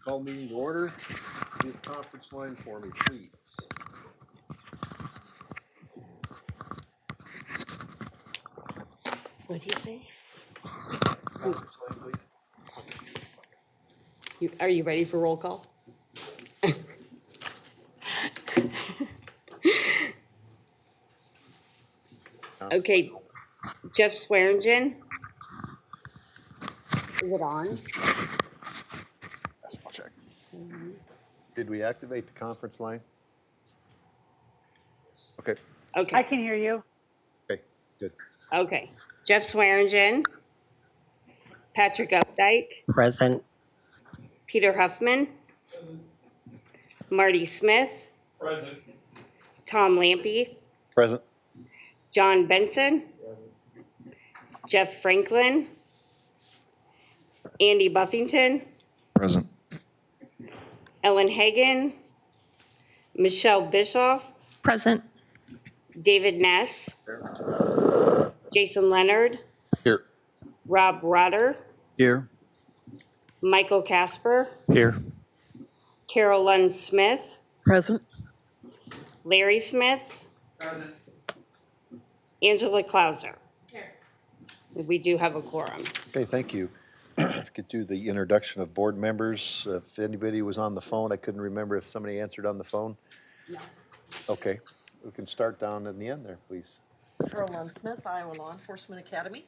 Call meeting to order. Do the conference line for me, please. What do you say? Conference line, please. Are you ready for roll call? Okay, Jeff Swearingen. Is it on? Yes, I'll check. Did we activate the conference line? Okay. Okay. I can hear you. Okay, good. Okay. Jeff Swearingen. Patrick Updike. Present. Peter Huffman. Marty Smith. Present. Tom Lampy. Present. John Benson. Jeff Franklin. Andy Buffington. Present. Ellen Hagan. Michelle Bischoff. Present. David Ness. Jason Leonard. Here. Rob Rotter. Here. Michael Casper. Here. Carol Lund Smith. Present. Larry Smith. Present. Angela Clauser. Here. We do have a quorum. Okay, thank you. Get to the introduction of board members. If anybody was on the phone, I couldn't remember if somebody answered on the phone. No. Okay, we can start down in the end there, please. Carol Lund Smith, Iowa Law Enforcement Academy.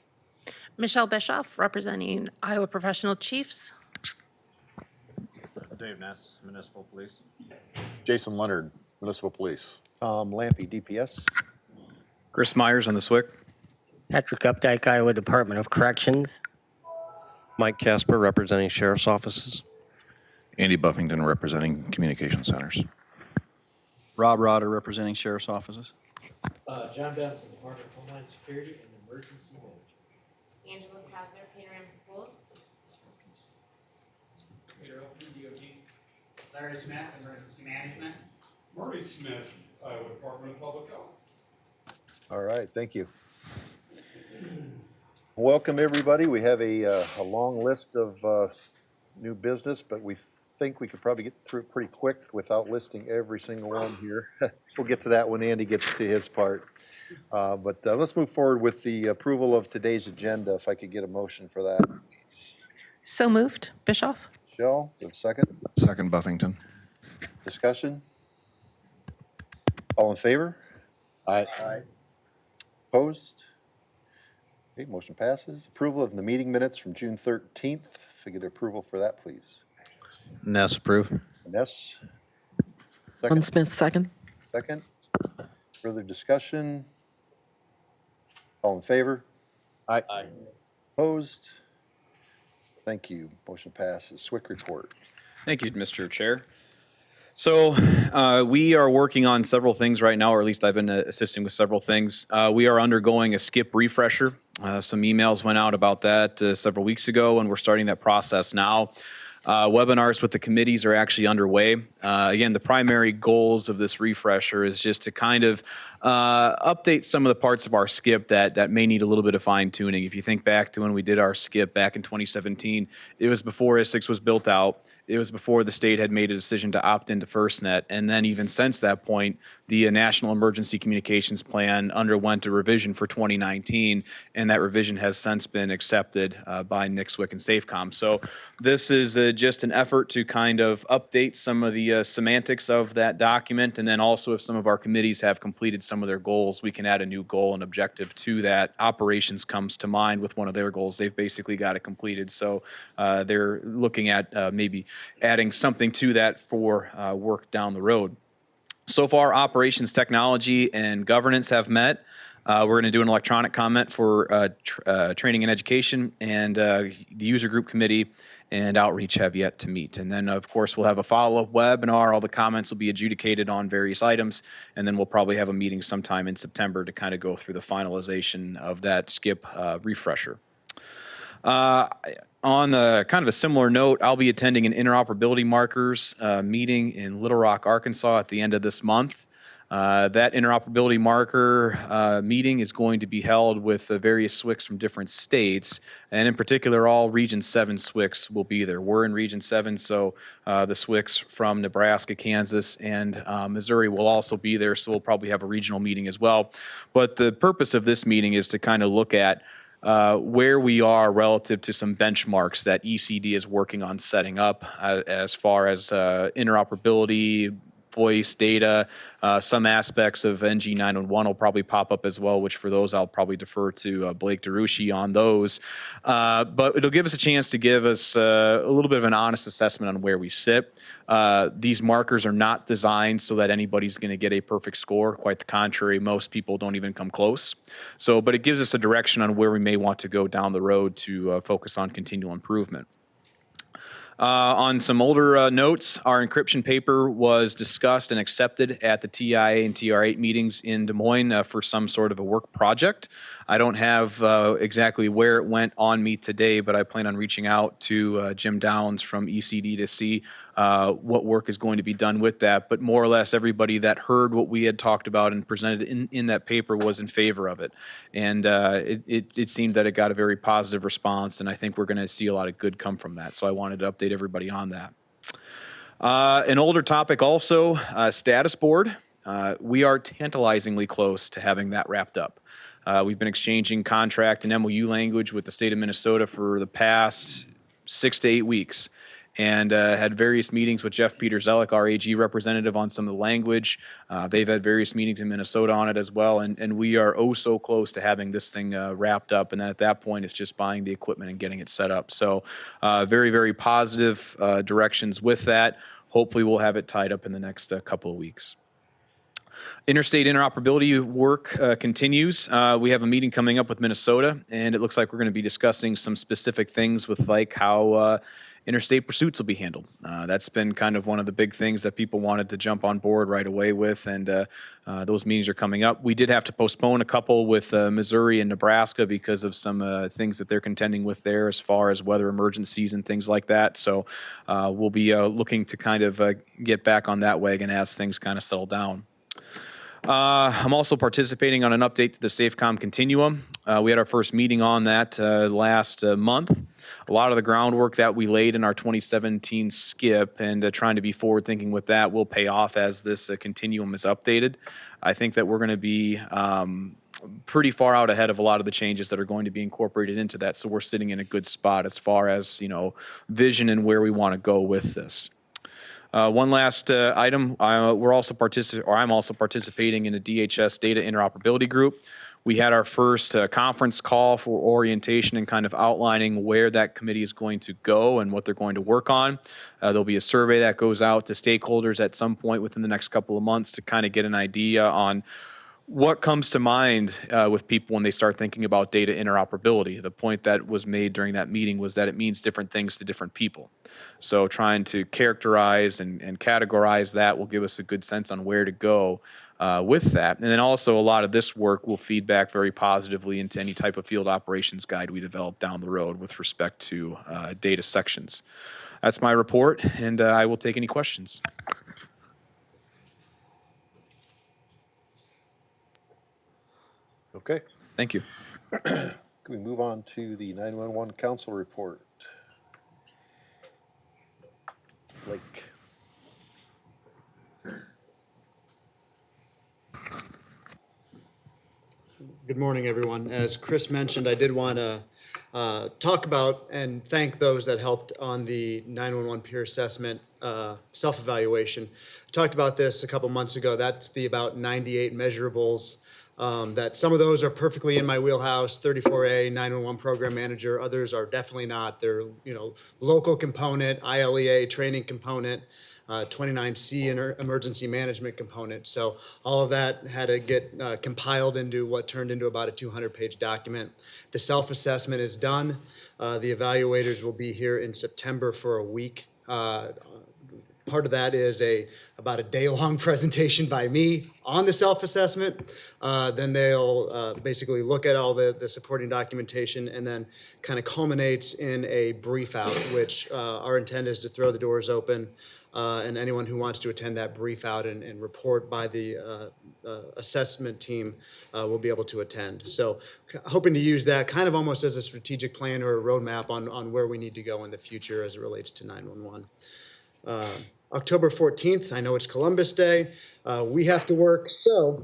Michelle Bischoff, representing Iowa Professional Chiefs. Dave Ness, Municipal Police. Jason Leonard, Municipal Police. Tom Lampy, DPS. Chris Myers on the SWIC. Patrick Updike, Iowa Department of Corrections. Mike Casper, representing Sheriff's Offices. Andy Buffington, representing Communication Centers. Rob Rotter, representing Sheriff's Offices. John Benson, Department of Homeland Security and Emergency Management. Angela Clauser, Panorama Schools. Peter Open, DOT. Larry Smith, Emergency Management. Marty Smith, Iowa Department of Public Health. All right, thank you. Welcome, everybody. We have a long list of new business, but we think we could probably get through it pretty quick without listing every single one here. We'll get to that when Andy gets to his part. But let's move forward with the approval of today's agenda, if I could get a motion for that. So moved. Bischoff. Michelle, you have a second? Second, Buffington. Discussion? All in favor? Aye. Opposed? Okay, motion passes. Approval of the meeting minutes from June 13th. If I get approval for that, please. Ness, approve. Ness? Lund Second? Smith, second. Second. Further discussion? All in favor? Aye. Opposed? Thank you. Motion passes. SWIC report. Thank you, Mr. Chair. So we are working on several things right now, or at least I've been assisting with several things. We are undergoing a SCIP refresher. Some emails went out about that several weeks ago, and we're starting that process now. Webinars with the committees are actually underway. Again, the primary goals of this refresher is just to kind of update some of the parts of our SCIP that may need a little bit of fine tuning. If you think back to when we did our SCIP back in 2017, it was before Isicsb was built out. It was before the state had made a decision to opt into FirstNet. And then even since that point, the National Emergency Communications Plan underwent a revision for 2019, and that revision has since been accepted by NCSWIC and SAFECOM. So this is just an effort to kind of update some of the semantics of that document, and then also if some of our committees have completed some of their goals, we can add a new goal and objective to that. Operations comes to mind with one of their goals. They've basically got it completed, so they're looking at maybe adding something to that for work down the road. So far, operations, technology, and governance have met. We're going to do an electronic comment for training and education, and the user group committee and outreach have yet to meet. And then, of course, we'll have a follow-up webinar. All the comments will be adjudicated on various items, and then we'll probably have a meeting sometime in September to kind of go through the finalization of that SCIP refresher. On the kind of a similar note, I'll be attending an interoperability markers meeting in Little Rock, Arkansas at the end of this month. That interoperability marker meeting is going to be held with various SWCs from different states, and in particular, all Region 7 SWCs will be there. We're in Region 7, so the SWCs from Nebraska, Kansas, and Missouri will also be there, so we'll probably have a regional meeting as well. But the purpose of this meeting is to kind of look at where we are relative to some benchmarks that ECD is working on setting up as far as interoperability, voice, data, some aspects of NG911 will probably pop up as well, which for those I'll probably defer to Blake DeRushi on those. But it'll give us a chance to give us a little bit of an honest assessment on where we sit. These markers are not designed so that anybody's going to get a perfect score. Quite the contrary, most people don't even come close. So, but it gives us a direction on where we may want to go down the road to focus on continual improvement. On some older notes, our encryption paper was discussed and accepted at the TIA and TR8 meetings in Des Moines for some sort of a work project. I don't have exactly where it went on me today, but I plan on reaching out to Jim Downs from ECD to see what work is going to be done with that. But more or less, everybody that heard what we had talked about and presented in that paper was in favor of it. And it seemed that it got a very positive response, and I think we're going to see a lot of good come from that. So I wanted to update everybody on that. An older topic also, status board. We are tantalizingly close to having that wrapped up. We've been exchanging contract and MOU language with the state of Minnesota for the past 6 to 8 weeks, and had various meetings with Jeff Peter-Zellick, our AG representative, on some of the language. They've had various meetings in Minnesota on it as well, and we are oh so close to having this thing wrapped up, and then at that point it's just buying the equipment and getting it set up. So very, very positive directions with that. Hopefully we'll have it tied up in the next couple of weeks. Interstate interoperability work continues. We have a meeting coming up with Minnesota, and it looks like we're going to be discussing some specific things with like how interstate pursuits will be handled. That's been kind of one of the big things that people wanted to jump on board right away with, and those meetings are coming up. We did have to postpone a couple with Missouri and Nebraska because of some things that they're contending with there as far as weather emergencies and things like that. So we'll be looking to kind of get back on that wagon as things kind of settle down. I'm also participating on an update to the SafeCom Continuum. We had our first meeting on that last month. A lot of the groundwork that we laid in our 2017 skip and trying to be forward thinking with that will pay off as this continuum is updated. I think that we're going to be pretty far out ahead of a lot of the changes that are going to be incorporated into that. So we're sitting in a good spot as far as, you know, vision and where we want to go with this. One last item, I'm also participating in a DHS data interoperability group. We had our first conference call for orientation and kind of outlining where that committee is going to go and what they're going to work on. There'll be a survey that goes out to stakeholders at some point within the next couple of months to kind of get an idea on what comes to mind with people when they start thinking about data interoperability. The point that was made during that meeting was that it means different things to different people. So trying to characterize and categorize that will give us a good sense on where to go with that. And then also a lot of this work will feed back very positively into any type of field operations guide we develop down the road with respect to data sections. That's my report, and I will take any questions. Okay, Thank you. can we move on to the 911 council report? Blake. Good morning, everyone. As Chris mentioned, I did want to talk about and thank those that helped on the 911 peer assessment self-evaluation. Talked about this a couple months ago. That's the about 98 measurables that some of those are perfectly in my wheelhouse, 34A, 911 program manager. Others are definitely not. They're, you know, local component, ILEA training component, 29C emergency management component. So all of that had to get compiled into what turned into about a 200-page document. The self-assessment is done. The evaluators will be here in September for a week. Part of that is about a day-long presentation by me on the self-assessment. Then they'll basically look at all the supporting documentation, and then kind of culminates in a brief out, which our intent is to throw the doors open, and anyone who wants to attend that brief out and report by the assessment team will be able to attend. So hoping to use that kind of almost as a strategic plan or a roadmap on where we need to go in the future as it relates to 911. October 14th, I know it's Columbus Day. We have to work, so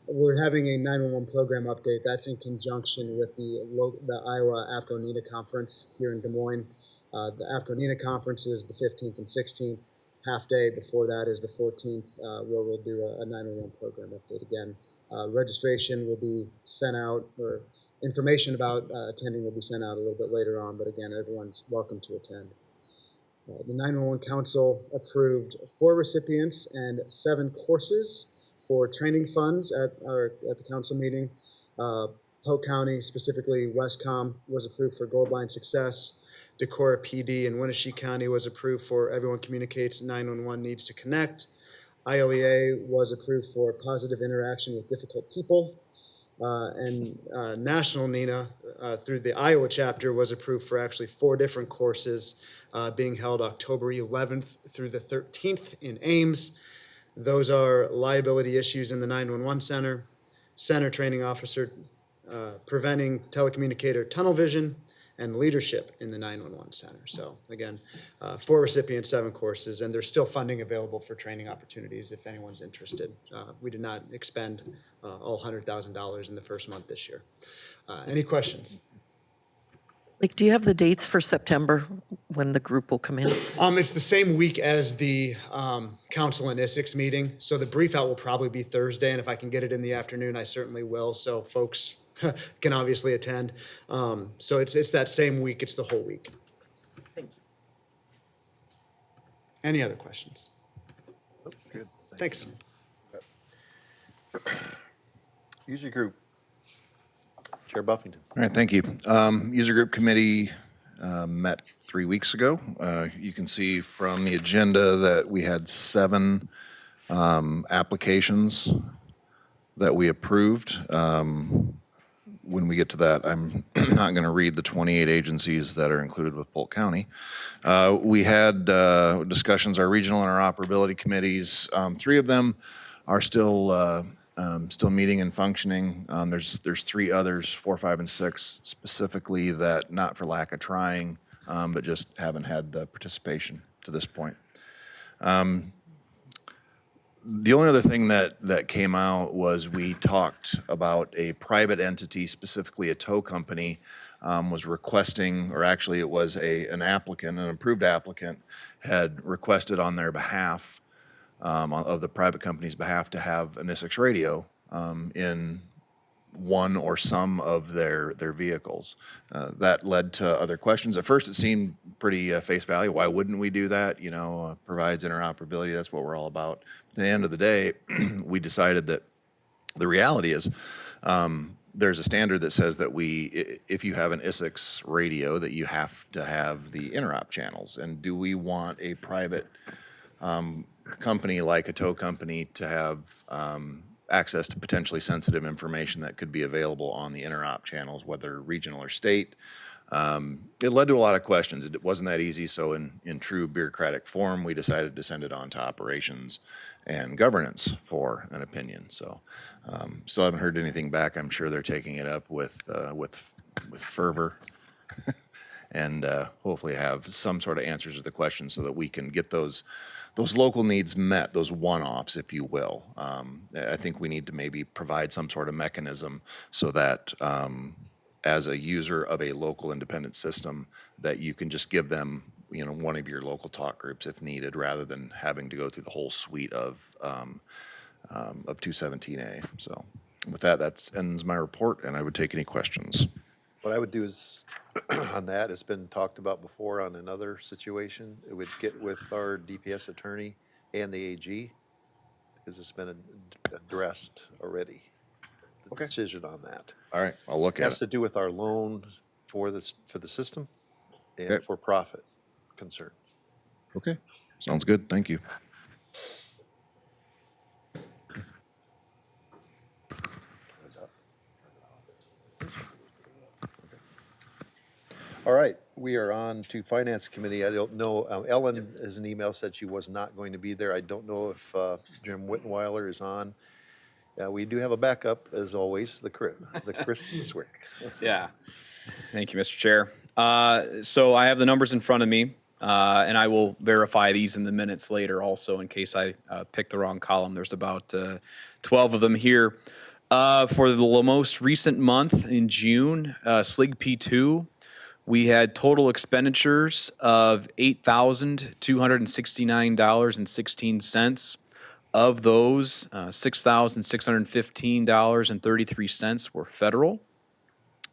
we're having a 911 program update. That's in conjunction with the Iowa APCO-NENA conference here in Des Moines. The APCO-NENA conference is the 15th and 16th. Half day before that is the 14th, where we'll do a 911 program update again. Registration will be sent out, or information about attending will be sent out a little bit later on, but again, everyone's welcome to attend. The 911 Council approved 4 recipients and 7 courses for training funds at the council meeting. Polk County, specifically Westcom, was approved for Gold Line Success. Decorah PD in Winnebago County was approved for Everyone Communicates 911 Needs to Connect. ILEA was approved for Positive Interaction with Difficult People. And National NENA through the Iowa chapter was approved for actually 4 different courses being held October 11th through the 13th in Ames. Those are liability issues in the 911 center training officer, preventing telecommunicator tunnel vision, and leadership in the 911 center. So again, 4 recipients, 7 courses, and there's still funding available for training opportunities if anyone's interested. We did not expend all $100,000 in the first month this year. Any questions? Like, do you have the dates for September when the group will come in? It's the same week as the council and Isicsb meeting, so the brief out will probably be Thursday, and if I can get it in the afternoon, I certainly will, so folks can obviously attend. So it's that same week, it's the whole week. Thank you. Any other questions? Good. Thanks. User group. Chair Buffington. All right, thank you. User Group Committee met 3 weeks ago. You can see from the agenda that we had 7 applications that we approved. When we get to that, I'm not going to read the 28 agencies that are included with Polk County. We had discussions, our regional interoperability committees. 3 of them are still meeting and functioning. There's 3 others, 4, 5, and 6, specifically that not for lack of trying, but just haven't had the participation to this point. The only other thing that came out was we talked about a private entity, specifically a tow company, was requesting, or actually it was an applicant, an approved applicant, had requested on their behalf, of the private company's behalf, to have an Isicsb radio in one or some of their vehicles. That led to other questions. At first, it seemed pretty face value. Why wouldn't we do that? You know, provides interoperability. That's what we're all about. At the end of the day, we decided that the reality is there's a standard that says that if you have an Isicsb radio, that you have to have the interop channels. And do we want a private company like a tow company to have access to potentially sensitive information that could be available on the interop channels, whether regional or state? It led to a lot of questions. It wasn't that easy, so in true bureaucratic form, we decided to send it on to operations and governance for an opinion. So still haven't heard anything back. I'm sure they're taking it up with fervor and hopefully have some sort of answers to the questions so that we can get those local needs met, those one-offs, if you will. I think we need to maybe provide some sort of mechanism so that as a user of a local independent system, that you can just give them, you know, one of your local talk groups if needed, rather than having to go through the whole suite of 217A. So with that ends my report, and I would take any questions. What I would do is, on that, it's been talked about before on another situation, it would get with our DPS attorney and the AG, because it's been addressed already. The decision on that. All right, I'll look It at has it. to do with our loan for the system and Okay. for profit concerns. Okay, sounds good. Thank you. All right, we are on to Finance Committee. I don't know, Ellen, as an email, said she was not going to be there. I don't know if Jim Wittenweiler is on. We do have a backup, as always, the Chris Swick. Yeah. Thank you, Mr. Chair. So I have the numbers in front of me, and I will verify these in the minutes later also in case I pick the wrong column. There's about 12 of them here. For the most recent month in June, SLIG P2, we had total expenditures of $8,269.16. Of those, $6,615.33 were federal.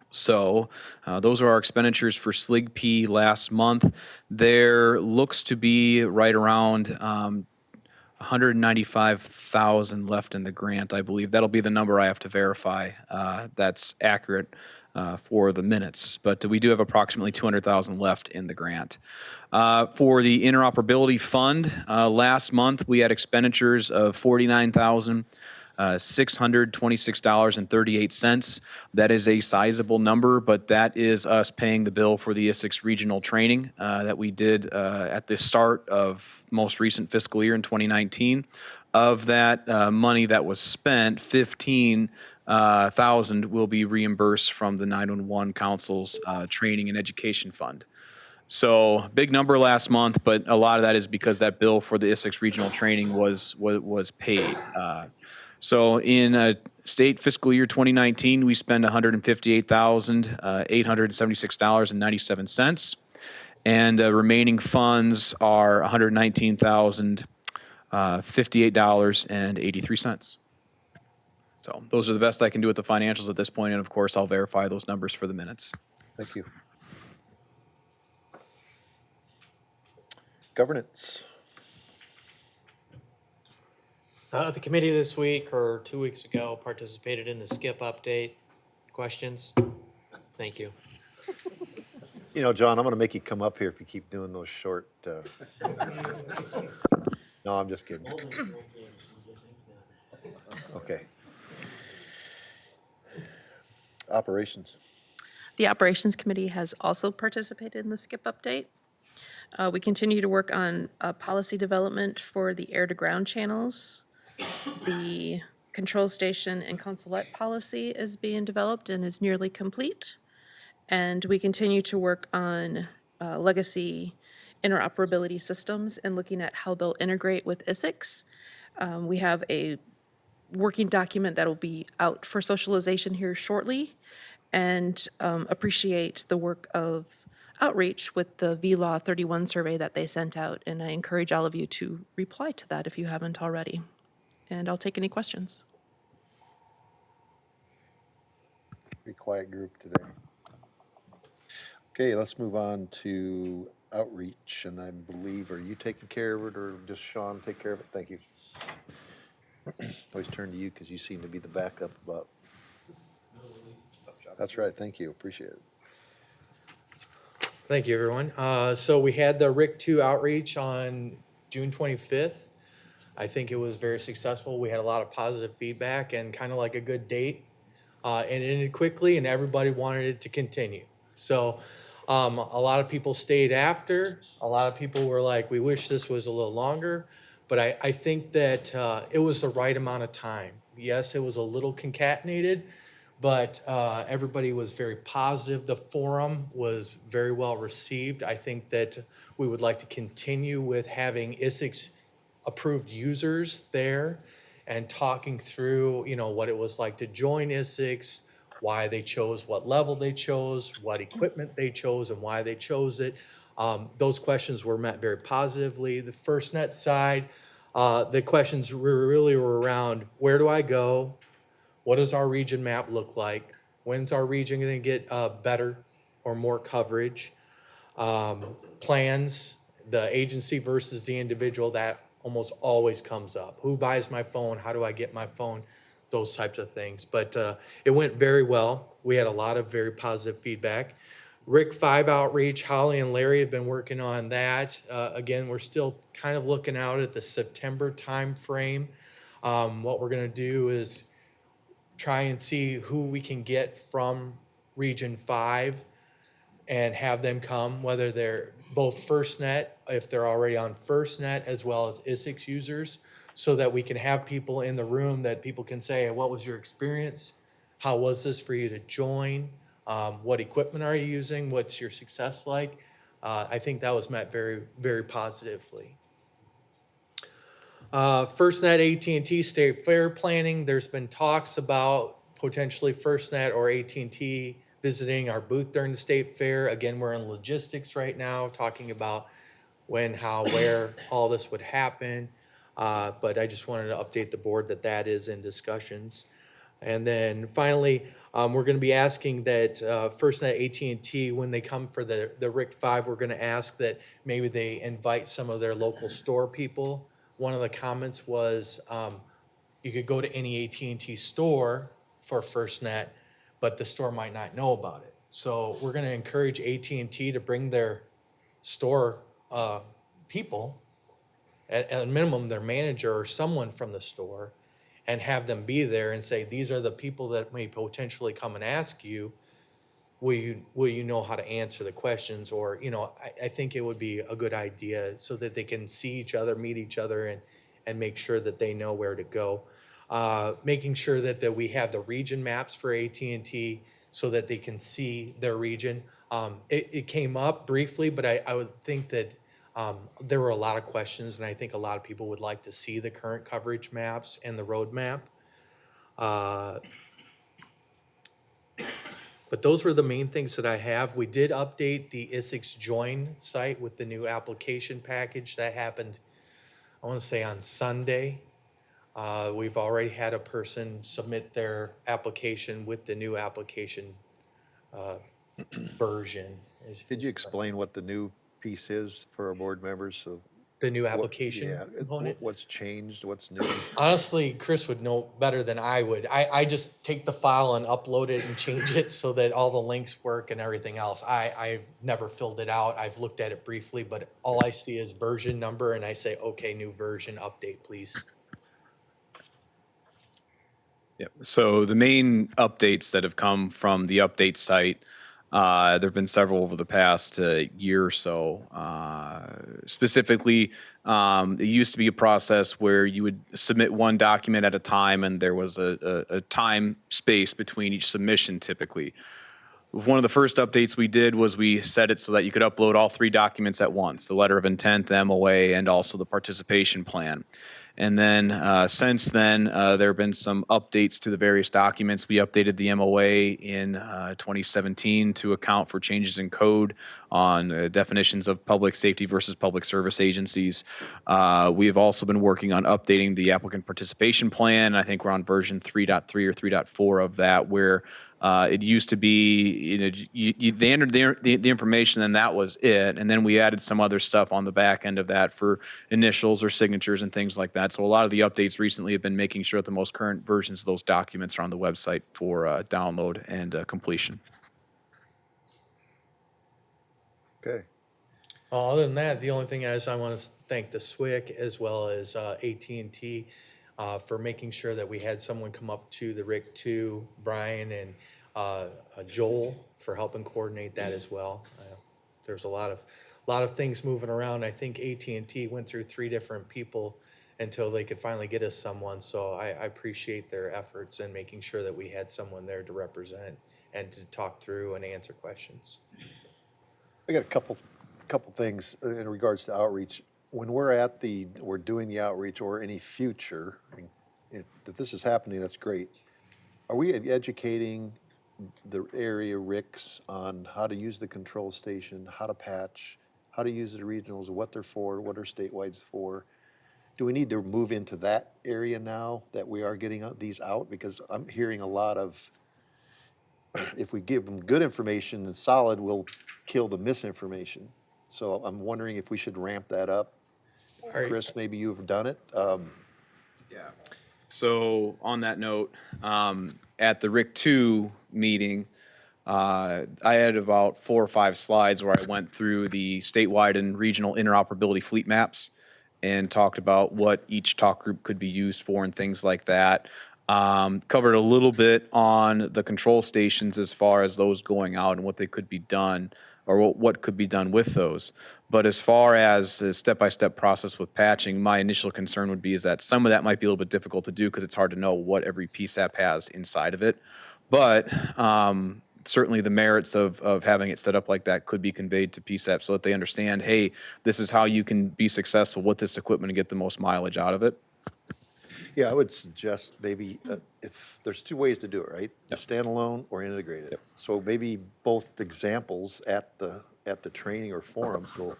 So those are our expenditures for SLIG P last month. There looks to be right around 195,000 left in the grant, I believe. That'll be the number I have to verify. That's accurate for the minutes, but we do have approximately 200,000 left in the grant. For the interoperability fund, last month we had expenditures of $49,626.38. That is a sizable number, but that is us paying the bill for the Isicsb regional training that we did at the start of most recent fiscal year in 2019. Of that money that was spent, 15,000 will be reimbursed from the 911 Council's training and education fund. So big number last month, but a lot of that is because that bill for the Isicsb regional training was paid. So in state fiscal year 2019, we spent $158,876.97, and remaining funds are $119,058.83. So those are the best I can do with the financials at this point, and of course, I'll verify those numbers for the minutes. Thank you. Governance. The committee this week or 2 weeks ago participated in the SCIP update. Questions? Thank you. You know, John, I'm going to make you come up here if you keep doing those short. No, I'm just kidding. Okay. Operations. The Operations Committee has also participated in the SCIP update. We continue to work on policy development for the air-to-ground channels. The control station and consulate policy is being developed and is nearly complete. And we continue to work on legacy interoperability systems and looking at how they'll integrate with Isicsb. We have a working document that will be out for socialization here shortly, and appreciate the work of outreach with the VLaw 31 survey that they sent out, and I encourage all of you to reply to that if you haven't already. And I'll take any questions. Pretty quiet group today. Okay, let's move on to outreach, and I believe, are you taking care of it, or just Sean take care of it? Thank you. Always turn to you because you seem to be the backup about. That's right, thank you, appreciate it. Thank you, everyone. So we had the RIC 2 outreach on June 25th. I think it was very successful. We had a lot of positive feedback and kind of like a good date. And it ended quickly, and everybody wanted it to continue. So a lot of people stayed after. A lot of people were like, we wish this was a little longer. But I think that it was the right amount of time. Yes, it was a little concatenated, but everybody was very positive. The forum was very well received. I think that we would like to continue with having Isicsb approved users there and talking through, you know, what it was like to join Isicsb, why they chose what level they chose, what equipment they chose, and why they chose it. Those questions were met very positively. The FirstNet side, the questions really were around, where do I go? What does our region map look like? When's our region going to get better or more coverage? Plans, the agency versus the individual, that almost always comes up. Who buys my phone? How do I get my phone? Those types of things. But it went very well. We had a lot of very positive feedback. RIC 5 outreach, Holly and Larry have been working on that. Again, we're still kind of looking out at the September timeframe. What we're going to do is try and see who we can get from Region 5 and have them come, whether they're both FirstNet, if they're already on FirstNet, as well as Isics users, so that we can have people in the room that people can say, what was your experience? How was this for you to join? What equipment are you using? What's your success like? I think that was met very, very positively. FirstNet AT&T State Fair planning. There's been talks about potentially FirstNet or AT&T visiting our booth during the state fair. Again, we're in logistics right now, talking about when, how, where all this would happen. But I just wanted to update the board that that is in discussions. And then finally, we're going to be asking that FirstNet AT&T, when they come for the RIC 5, we're going to ask that maybe they invite some of their local store people. One of the comments was you could go to any AT&T store for FirstNet, but the store might not know about it. So we're going to encourage AT&T to bring their store people, at a minimum their manager or someone from the store, and have them be there and say, these are the people that may potentially come and ask you, will you know how to answer the questions? Or, I think it would be a good idea so that they can see each other, meet each other, and make sure that they know where to go. Making sure that we have the region maps for AT&T so that they can see their region. It came up briefly, but I would think that there were a lot of questions, and I think a lot of people would like to see the current coverage maps and the road map. But those were the main things that I have. We did update the Isics Join site with the new application package. That happened, I want to say, on Sunday. We've already had a person submit their application with the new application version. Could you explain what the new piece is for our board members? So The new application component? What's changed, what's new? Honestly, Chris would know better than I would. I just take the file and upload it and change it so that all the links work and everything else. I've never filled it out. I've looked at it briefly, but all I see is version number, and I say, okay, new version, update, please. Yep. So the main updates that have come from the update site, there have been several over the past year or so. Specifically, it used to be a process where you would submit one document at a time, and there was a time space between each submission typically. One of the first updates we did was we set it so that you could upload all 3 documents at once, the letter of intent, the MOA, and also the participation plan. And then since then, there have been some updates to the various documents. We updated the MOA in 2017 to account for changes in code on definitions of public safety versus public service agencies. We have also been working on updating the applicant participation plan. I think we're on version 3.3 or 3.4 of that, where it used to be, they entered the information and that was it. And then we added some other stuff on the back end of that for initials or signatures and things like that. So a lot of the updates recently have been making sure that the most current versions of those documents are on the website for download and completion. Okay. Other than that, the only thing is I want to thank the SWIC as well as AT&T for making sure that we had someone come up to the RIC 2, Brian and Joel, for helping coordinate that as well. There's a lot of things moving around. I think AT&T went through 3 different people until they could finally get us someone. So I appreciate their efforts in making sure that we had someone there to represent and to talk through and answer questions. I got a couple things in regards to outreach. When we're doing the outreach or any future, I mean, if this is happening, that's great. Are we educating the area RICs on how to use the control station, how to patch, how to use the regionals, what they're for, what are statewide for? Do we need to move into that area now that we are getting these out? Because I'm hearing a lot of, if we give them good information and solid, we'll kill the misinformation. So I'm wondering if we should ramp that up. Chris, maybe you've done it. Yeah. So on that note, at the RIC 2 meeting, I had about 4 or 5 slides where I went through the statewide and regional interoperability fleet maps and talked about what each talk group could be used for and things like that. Covered a little bit on the control stations as far as those going out and what they could be done or what could be done with those. But as far as the step-by-step process with patching, my initial concern would be is that some of that might be a little bit difficult to do because it's hard to know what every PSAP has inside of it. But certainly the merits of having it set up like that could be conveyed to PSAP so that they understand, hey, this is how you can be successful with this equipment and get the most mileage out of it. Yeah, I would suggest maybe if there's 2 ways to do it, right? Standalone or integrated. Yep. So maybe both examples at the training or forum. So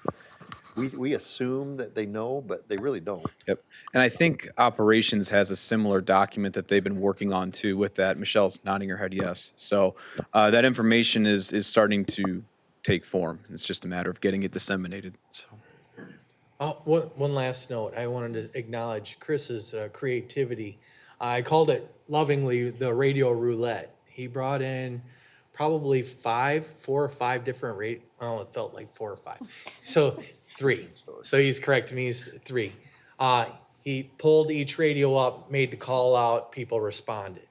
we assume that they know, but they really don't. Yep. And I think operations has a similar document that they've been working on too with that. Michelle's nodding her head yes. So that information is starting to take form. It's just a matter of getting it disseminated. So. One last note. I wanted to acknowledge Chris's creativity. I called it lovingly the radio roulette. He brought in probably 4 or 5 different it felt like 4 or 5. So 3. So he's correcting me, he's 3. He pulled each radio up, made the call out, people responded.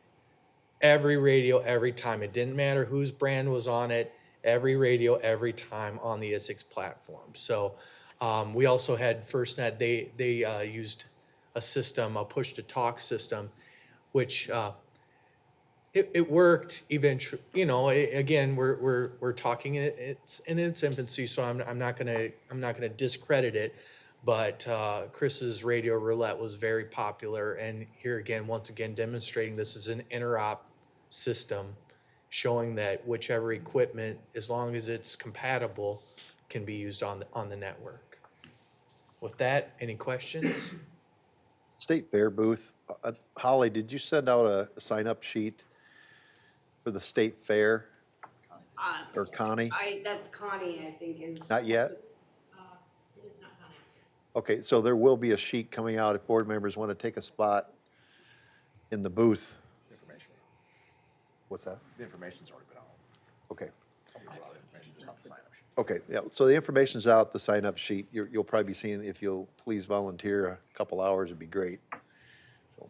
Every radio, every time. It didn't matter whose brand was on it, every radio, every time on the Isicsb platform. So we also had FirstNet, they used a system, a push-to-talk system, which it worked eventually. You know, again, we're talking it's in its infancy, so I'm not gonna discredit it. But Chris's radio roulette was very popular, and here again, once again, demonstrating this is an interop system, showing that whichever equipment, as long as it's compatible, can be used on the network. With that, any questions? State Fair booth. Holly, did you send out a sign-up sheet for the State Fair? Or Connie? That's Connie, I think, is. Not yet? It is not gone out. Okay, so there will be a sheet coming out if board members want to take a spot in the booth. Information. What's that? The information's already been out. Okay. Somebody brought the information, just not the sign-up sheet. Okay, yeah, so the information's out, the sign-up sheet. You'll probably be seeing, if you'll please volunteer a couple hours, it'd be great. So,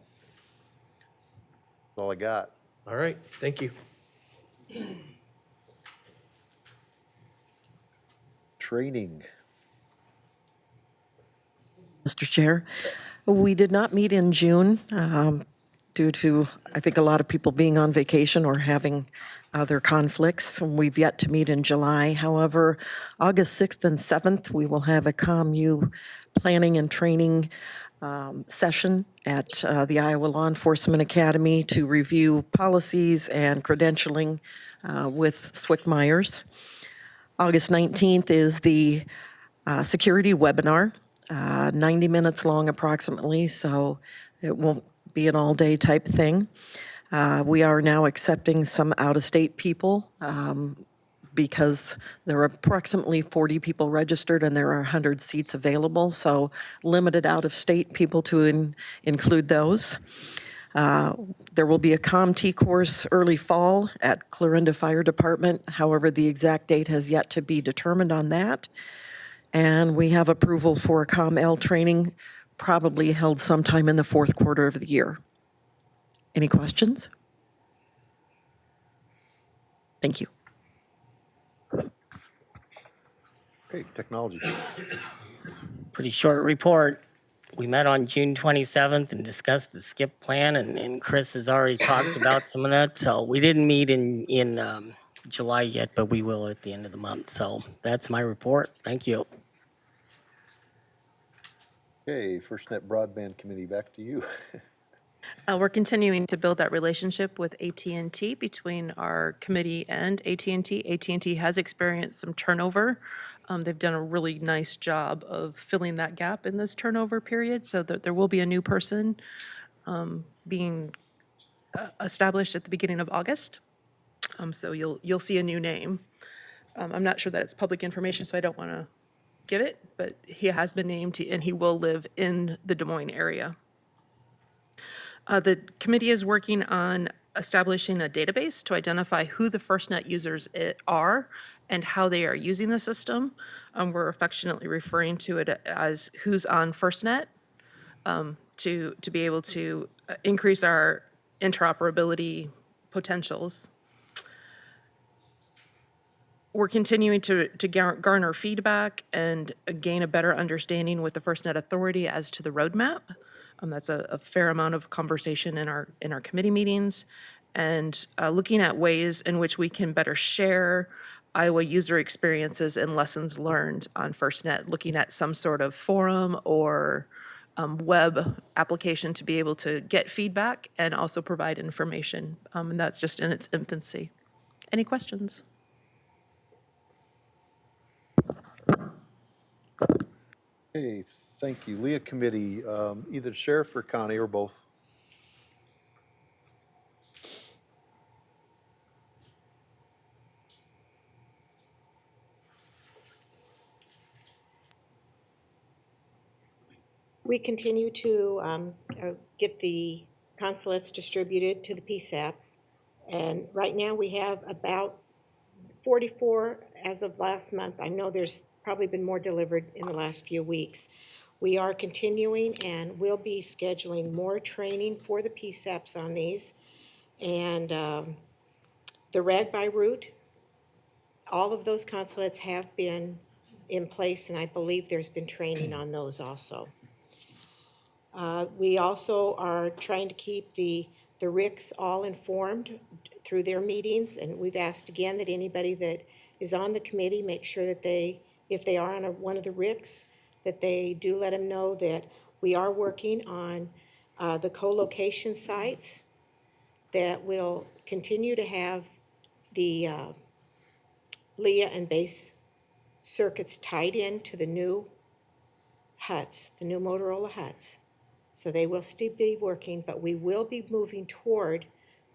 that's all I got. All right, thank you. Training. Mr. Chair, we did not meet in June due to, I think, a lot of people being on vacation or having other conflicts. We've yet to meet in July. However, August 6th and 7th, we will have a COMU planning and training session at the Iowa Law Enforcement Academy to review policies and credentialing with Swick Myers. August 19th is the security webinar, 90 minutes long approximately, so it won't be an all-day type thing. We are now accepting some out-of-state people because there are approximately 40 people registered and there are 100 seats available, so limited out-of-state people to include those. There will be a COMT course early fall at Clarinda Fire Department. However, the exact date has yet to be determined on that. And we have approval for a COM-L training probably held sometime in the 4th quarter of the year. Any questions? Thank you. Okay, technology. Pretty short report. We met on June 27th and discussed the SCIP plan, and Chris has already talked about some of that. So we didn't meet in July yet, but we will at the end of the month. So that's my report. Thank you. Okay, FirstNet Broadband Committee, back to you. We're continuing to build that relationship with AT&T between our committee and AT&T. AT&T has experienced some turnover. They've done a really nice job of filling that gap in this turnover period, so that there will be a new person being established at the beginning of August. So you'll see a new name. I'm not sure that it's public information, so I don't want to give it, but he has been named and he will live in the Des Moines area. The committee is working on establishing a database to identify who the FirstNet users are and how they are using the system. We're affectionately referring to it as who's on FirstNet, to be able to increase our interoperability potentials. We're continuing to garner feedback and gain a better understanding with the FirstNet Authority as to the roadmap. That's a fair amount of conversation in our committee meetings, and looking at ways in which we can better share Iowa user experiences and lessons learned on FirstNet, looking at some sort of forum or web application to be able to get feedback and also provide information. And that's just in its infancy. Any questions? Okay, thank you. Leah Committee, either sheriff or county or both. We continue to get the consulates distributed to the PSAPs. And right now we have about 44 as of last month. I know there's probably been more delivered in the last few weeks. We are continuing and will be scheduling more training for the PSAPs on these. And the rag by route, all of those consulates have been in place, and I believe there's been training on those also. We also are trying to keep the RICs all informed through their meetings, and we've asked again that anybody that is on the committee make sure that if they are on one of the RICs, that they do let them know that we are working on the co-location sites that will continue to have the LEA and base circuits tied in to the new huts, the new Motorola huts. So they will still be working, but we will be moving toward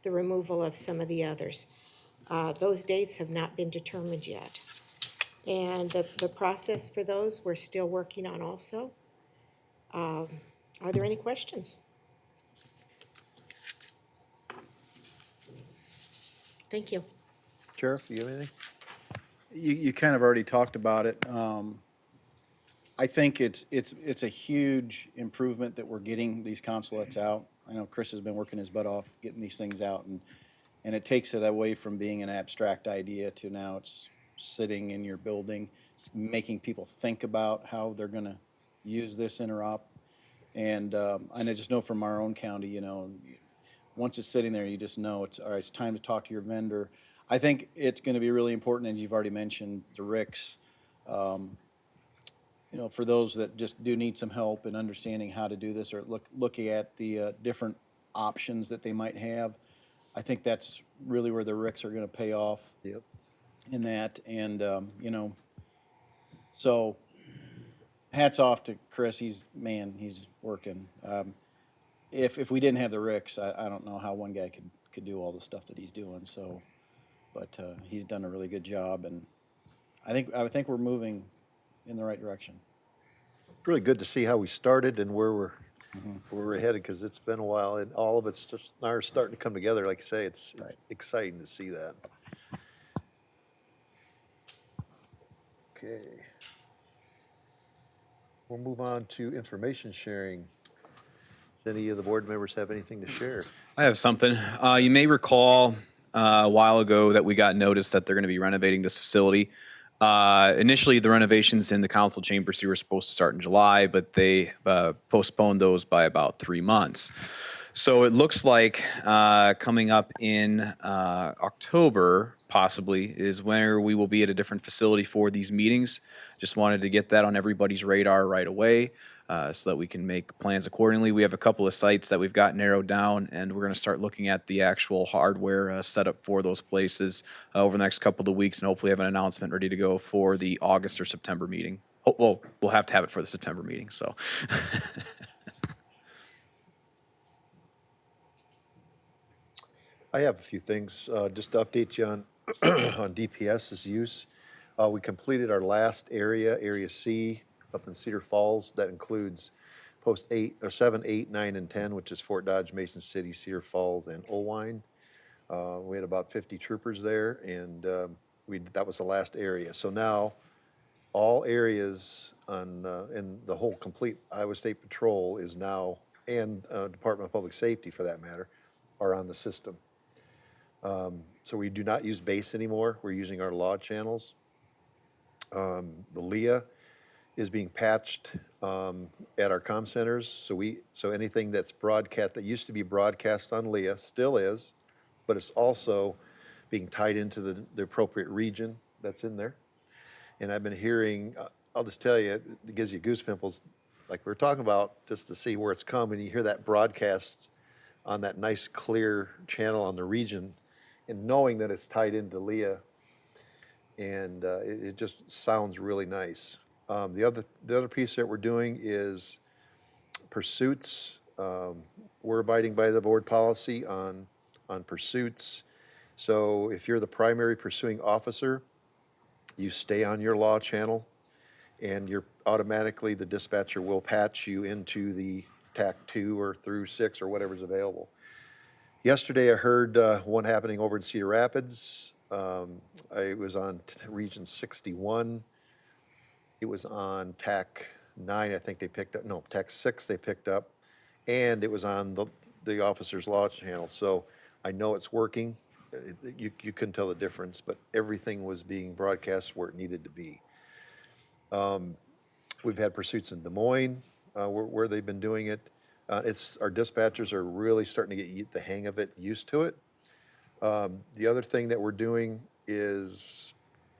the removal of some of the others. Those dates have not been determined yet. And the process for those, we're still working on also. Are there any questions? Thank you. Sheriff, you have anything? You kind of already talked about it. I think it's a huge improvement that we're getting these consulates out. I know Chris has been working his butt off getting these things out, and it takes it away from being an abstract idea to now it's sitting in your building. It's making people think about how they're going to use this interop. And I just know from our own county, you know, once it's sitting there, you just know it's all right. It's time to talk to your vendor. I think it's going to be really important, and you've already mentioned the RICs. You know, for those that just do need some help in understanding how to do this, or looking at the different options that they might have, I think that's really where the RICs are going to pay off. Yep. In that, and you know, so hats off to Chris. He's working. If we didn't have the RICs, I don't know how one guy could do all the stuff that he's doing. So, but he's done a really good job, and I think we're moving in the right direction. It's really good to see how we started and where we're headed, because it's been a while, and all of it's just now starting to come together. Like you say, it's exciting to see that. Okay. We'll move on to information sharing. Does any of the board members have anything to share? I have something. You may recall a while ago that we got notice that they're going to be renovating this facility. Initially, the renovations in the council chambers were supposed to start in July, but they postponed those by about 3 months. So it looks like coming up in October, possibly, is where we will be at a different facility for these meetings. Just wanted to get that on everybody's radar right away so that we can make plans accordingly. We have a couple of sites that we've got narrowed down, and we're going to start looking at the actual hardware setup for those places over the next couple of weeks, and hopefully have an announcement ready to go for the August or September meeting. Oh, well, we'll have to have it for the September meeting, so. I have a few things just to update you on on DPS's use. We completed our last area C, up in Cedar Falls. That includes post 7, 8, 9, and 10, which is Fort Dodge, Mason City, Cedar Falls, and Owine. We had about 50 troopers there, and that was the last area. So now, all areas in the whole complete Iowa State Patrol is now, and Department of Public Safety for that matter, are on the system. So we do not use base anymore. We're using our law channels. The LEA is being patched at our comm centers. So anything that's broadcast, that used to be broadcast on LEA, still is, but it's also being tied into the appropriate region that's in there. And I've been hearing, I'll just tell you, it gives you goose pimples, like we were talking about, just to see where it's coming. You hear that broadcast on that nice clear channel on the region, and knowing that it's tied into LEA, and it just sounds really nice. The other piece that we're doing is pursuits. We're abiding by the board policy on pursuits. So if you're the primary pursuing officer, you stay on your law channel, and you're automatically, the dispatcher will patch you into the TAC 2 or through 6 or whatever's available. Yesterday, I heard one happening over in Cedar Rapids. I was on Region 61. It was on TAC 9, I think they picked up, no, TAC 6 they picked up, and it was on the officer's law channel. So I know it's working. You couldn't tell the difference, but everything was being broadcast where it needed to be. We've had pursuits in Des Moines where they've been doing it. Our dispatchers are really starting to get the hang of it, used to it. The other thing that we're doing is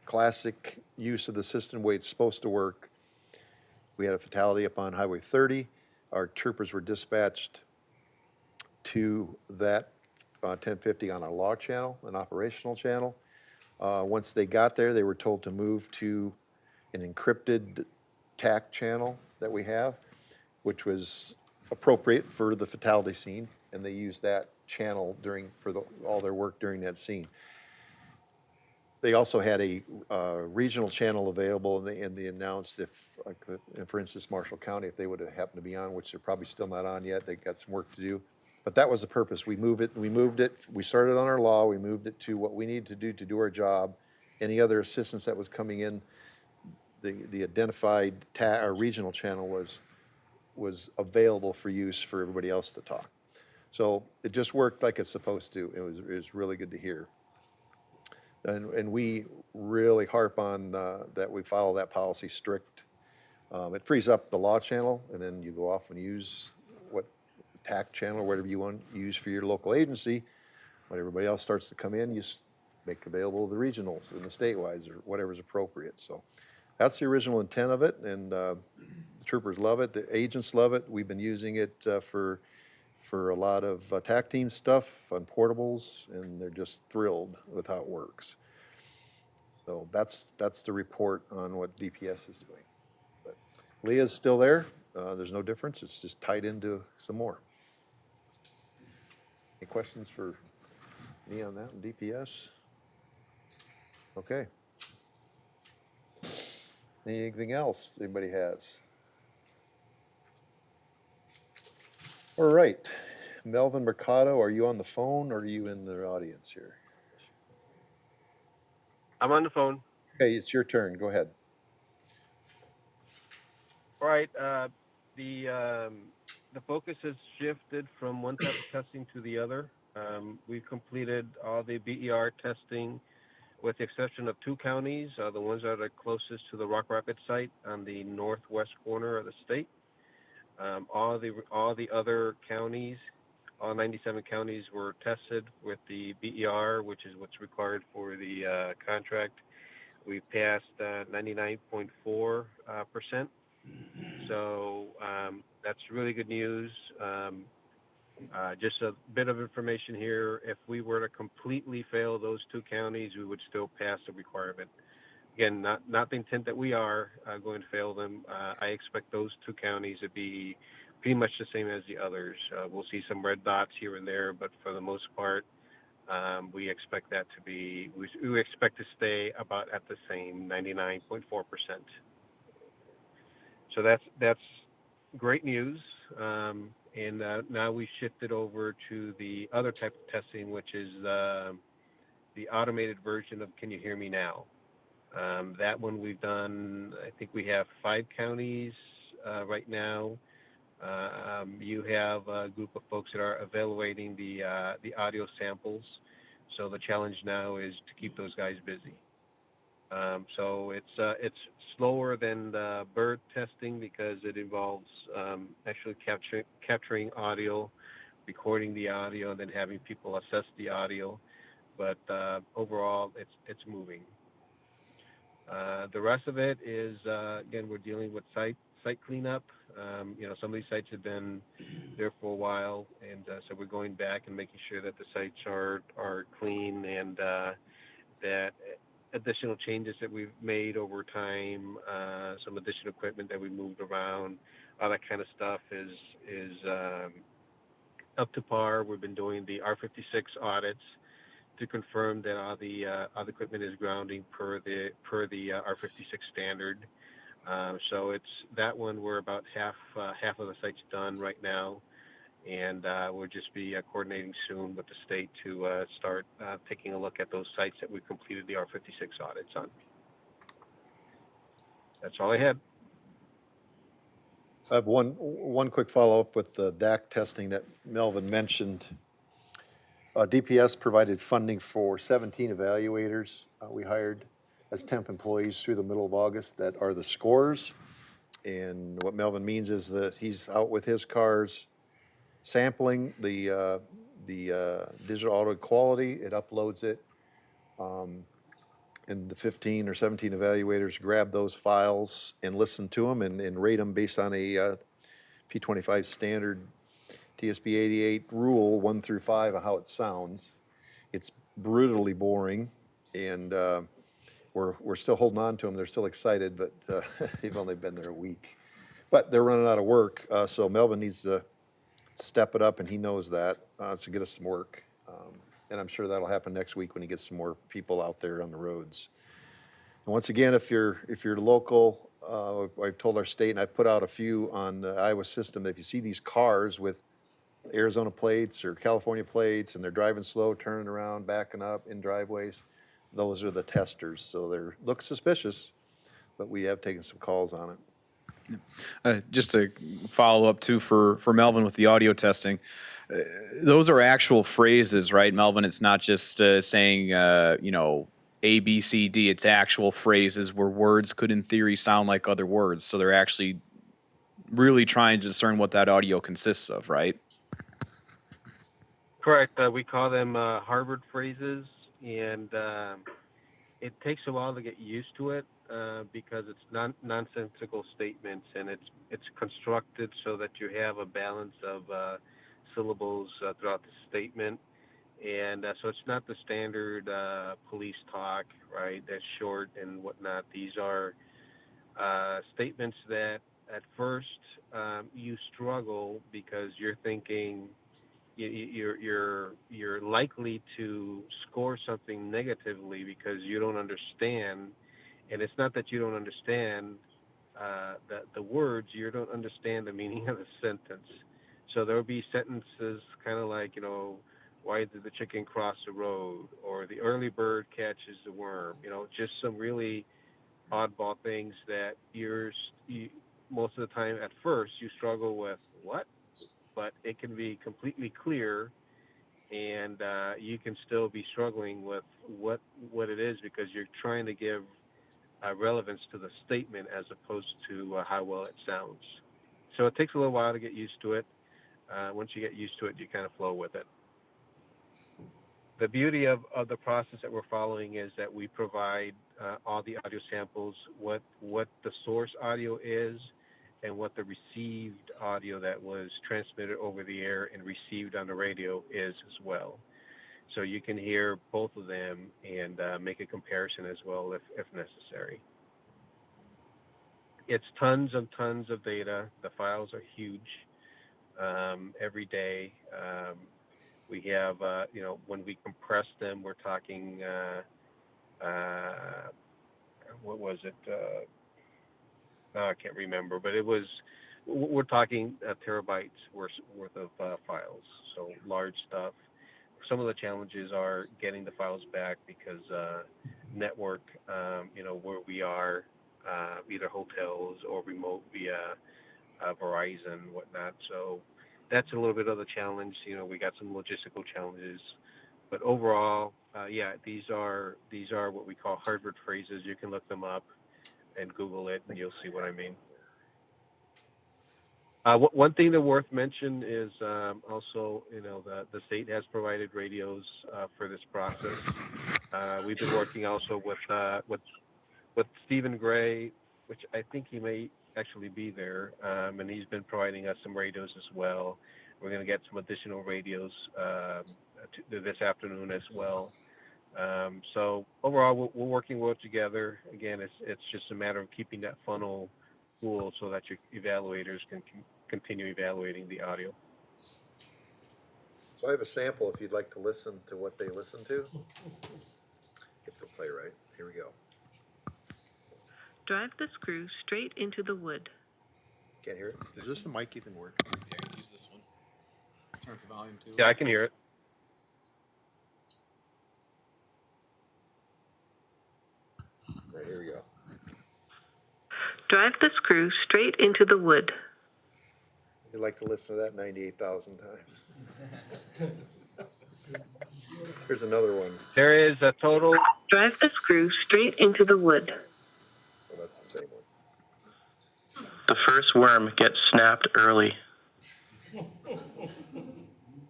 classic use of the system the way it's supposed to work. We had a fatality up on Highway 30. Our troopers were dispatched to that 1050 on our law channel, an operational channel. Once they got there, they were told to move to an encrypted TAC channel that we have, which was appropriate for the fatality scene, and they used that channel for all their work during that scene. They also had a regional channel available, and they announced if, for instance, Marshall County, if they would have happened to be on, which they're probably still not on yet, they got some work to do. But that was the purpose. We moved it. We started on our law. We moved it to what we needed to do our job. Any other assistance that was coming in, the identified or regional channel was available for use for everybody else to talk. So it just worked like it's supposed to. It was really good to hear. And we really harp on that we follow that policy strict. It frees up the law channel, and then you go off and use what TAC channel or whatever you want to use for your local agency. When everybody else starts to come in, you make available the regionals and the statewide or whatever's appropriate. So that's the original intent of it, and the troopers love it. The agents love it. We've been using it for a lot of TAC team stuff on portables, and they're just thrilled with how it works. So that's the report on what DPS is doing. But Leah's still there. There's no difference. It's just tied into some more. Any questions for me on that and DPS? Okay. Anything else anybody has? All right. Melvin Mercado, are you on the phone or are you in the audience here? I'm on the phone. Okay, it's your turn. Go ahead. All right. The focus has shifted from one type of testing to the other. We've completed all the BER testing with the exception of 2 counties, the ones that are closest to the Rock Rapids site on the northwest corner of the state. All the other counties, all 97 counties were tested with the BER, which is what's required for the contract. We passed 99.4%. So that's really good news. Just a bit of information here. If we were to completely fail those 2 counties, we would still pass the requirement. Again, not the intent that we are going to fail them. I expect those 2 counties to be pretty much the same as the others. We'll see some red dots here and there, but for the most part, we expect that to be, we expect to stay about at the same 99.4%. So that's great news. And now we shifted over to the other type of testing, which is the automated version of Can You Hear Me Now? That one we've done, I think we have 5 counties right now. You have a group of folks that are evaluating the audio samples. So the challenge now is to keep those guys busy. So it's slower than the bird testing because it involves actually capturing audio, recording the audio, and then having people assess the audio. But overall, it's moving. The rest of it is again, we're dealing with site cleanup. Some of these sites have been there for a while, and so we're going back and making sure that the sites are clean and that additional changes that we've made over time, some additional equipment that we moved around, all that kind of stuff is up to par. We've been doing the R56 audits to confirm that all the equipment is grounding per the R56 standard. So it's that one. We're about half of the sites done right now, and we'll just be coordinating soon with the state to start taking a look at those sites that we've completed the R56 audits on. That's all I had. I have one quick follow-up with the DAC testing that Melvin mentioned. DPS provided funding for 17 evaluators we hired as temp employees through the middle of August that are the scorers. And what Melvin means is that he's out with his cars sampling the digital audio quality. It uploads it. And the 15 or 17 evaluators grab those files and listen to them and rate them based on a P25 standard TSB 88 rule 1 through 5 of how it sounds. It's brutally boring, and we're still holding on to them. They're still excited, but they've only been there a week. But they're running out of work, so Melvin needs to step it up, and he knows that, to get us some work. And I'm sure that'll happen next week when he gets some more people out there on the roads. And once again, if you're local, I've told our state, and I've put out a few on the Iowa system, that if you see these cars with Arizona plates or California plates and they're driving slow, turning around, backing up in driveways, those are the testers. So they look suspicious, but we have taken some calls on it. Just to follow up too for Melvin with the audio testing, those are actual phrases, right, Melvin? It's not just saying, A, B, C, D. It's actual phrases where words could, in theory, sound like other words. So they're actually really trying to discern what that audio consists of, right? Correct. We call them Harvard phrases, and it takes a while to get used to it because it's nonsensical statements, and it's constructed so that you have a balance of syllables throughout the statement. And so it's not the standard police talk, right? That's short and whatnot. These are statements that at first you struggle because you're thinking you're likely to score something negatively because you don't understand. And it's not that you don't understand the words, you don't understand the meaning of the sentence. So there will be sentences kind of like, why did the chicken cross the road? Or the early bird catches the worm. Just some really oddball things that you most of the time at first you struggle with what? But it can be completely clear, and you can still be struggling with what it is because you're trying to give relevance to the statement as opposed to how well it sounds. So it takes a little while to get used to it. Once you get used to it, you kind of flow with it. The beauty of the process that we're following is that we provide all the audio samples, what the source audio is, and what the received audio that was transmitted over the air and received on the radio is as well. So you can hear both of them and make a comparison as well if necessary. It's tons and tons of data. The files are huge every day. We have, when we compress them, we're talking, what was it? I can't remember, but it was we're talking terabytes worth of files, so large stuff. Some of the challenges are getting the files back because network, where we are, either hotels or remote via Verizon, whatnot. So that's a little bit of the challenge. We got some logistical challenges, but overall, these are what we call Harvard phrases. You can look them up and Google it, and you'll see what I mean. One thing that worth mention is also, the state has provided radios for this process. We've been working also with Stephen Gray, which I think he may actually be there, and he's been providing us some radios as well. We're going to get some additional radios this afternoon as well. So overall, we're working well together. Again, it's just a matter of keeping that funnel full so that your evaluators can continue evaluating the audio. So I have a sample if you'd like to listen to what they listen to. Get the play right. Here we go. Drive the screw straight into the wood. Can't hear it. Does this the mic even work? Yeah, I can use this one. Turn up the volume too. Yeah, I can hear it. Right, here we go. Drive the screw straight into the wood. You'd like to listen to that 98,000 times. Here's another one. There is a total. Drive the screw straight into the wood. Oh, that's the same one. The first worm gets snapped early.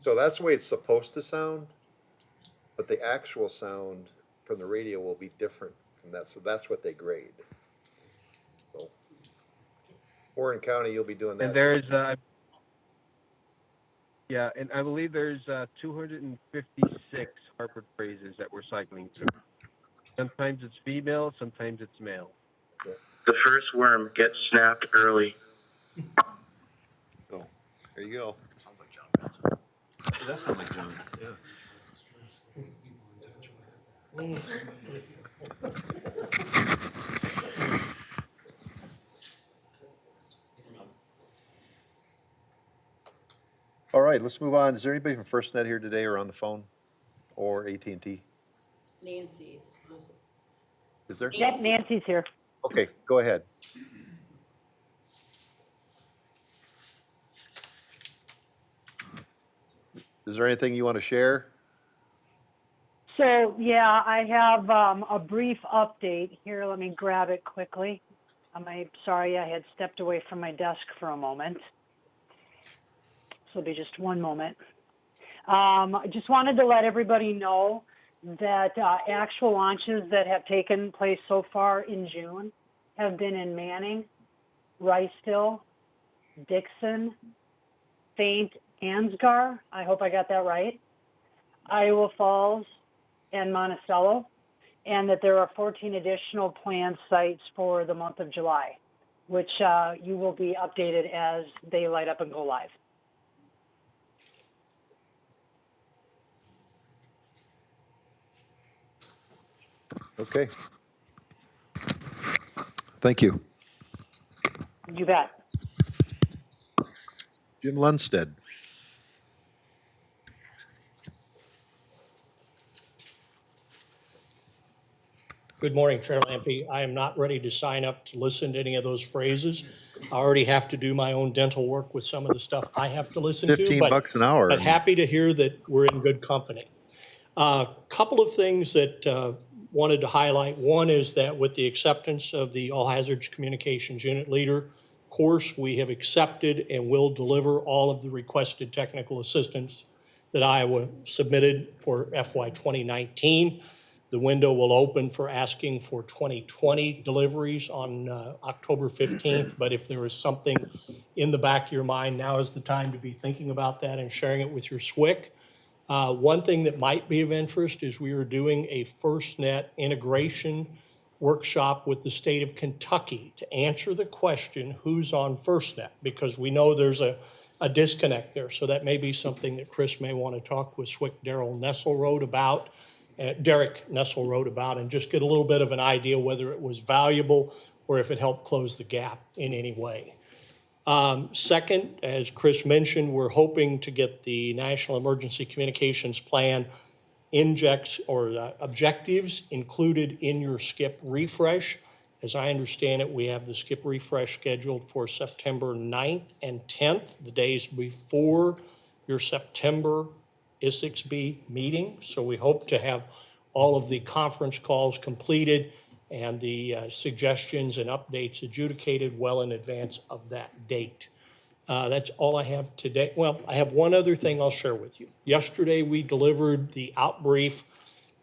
So that's the way it's supposed to sound, but the actual sound from the radio will be different from that. So that's what they grade. So Warren County, you'll be doing that. And there's and I believe there's 256 Harvard phrases that we're cycling through. Sometimes it's female, sometimes it's male. The first worm gets snapped early. So there you go. Sounds like John. That sounds like John. Yeah. All right, let's move on. Is there anybody from FirstNet here today or on the phone or AT&T? Nancy's. Is there? Yep, Nancy's here. Okay, go ahead. Is there anything you want to share? So, yeah, I have a brief update here. Let me grab it quickly. I'm sorry, I had stepped away from my desk for a moment. So it'll be just one moment. I just wanted to let everybody know that actual launches that have taken place so far in June have been in Manning, Riceville, Dixon, St. Ansgar, I hope I got that right, Iowa Falls, and Monticello, and that there are 14 additional planned sites for the month of July, which you will be updated as they light up and go live. Okay. Thank you. You bet. Jim Lundstedt. Good morning, Chair Lampe. I am not ready to sign up to listen to any of those phrases. I already have to do my own dental work with some of the stuff I have to listen to. 15 bucks an hour. But happy to hear that we're in good company. A couple of things that wanted to highlight. One is that with the acceptance of the All Hazards Communications Unit Leader course, we have accepted and will deliver all of the requested technical assistance that Iowa submitted for FY 2019. The window will open for asking for 2020 deliveries on October 15th, but if there is something in the back of your mind, now is the time to be thinking about that and sharing it with your SWIC. One thing that might be of interest is we are doing a FirstNet integration workshop with the state of Kentucky to answer the question, who's on FirstNet? Because we know there's a disconnect there. So that may be something that Chris may want to talk with SWIC Derek Nesselrode about, and just get a little bit of an idea whether it was valuable or if it helped close the gap in any way. Second, as Chris mentioned, we're hoping to get the National Emergency Communications Plan objectives included in your SCIP refresh. As I understand it, we have the SCIP refresh scheduled for September 9th and 10th, the days before your September Isicsb meeting. So we hope to have all of the conference calls completed and the suggestions and updates adjudicated well in advance of that date. That's all I have today. Well, I have one other thing I'll share with you. Yesterday, we delivered the outbrief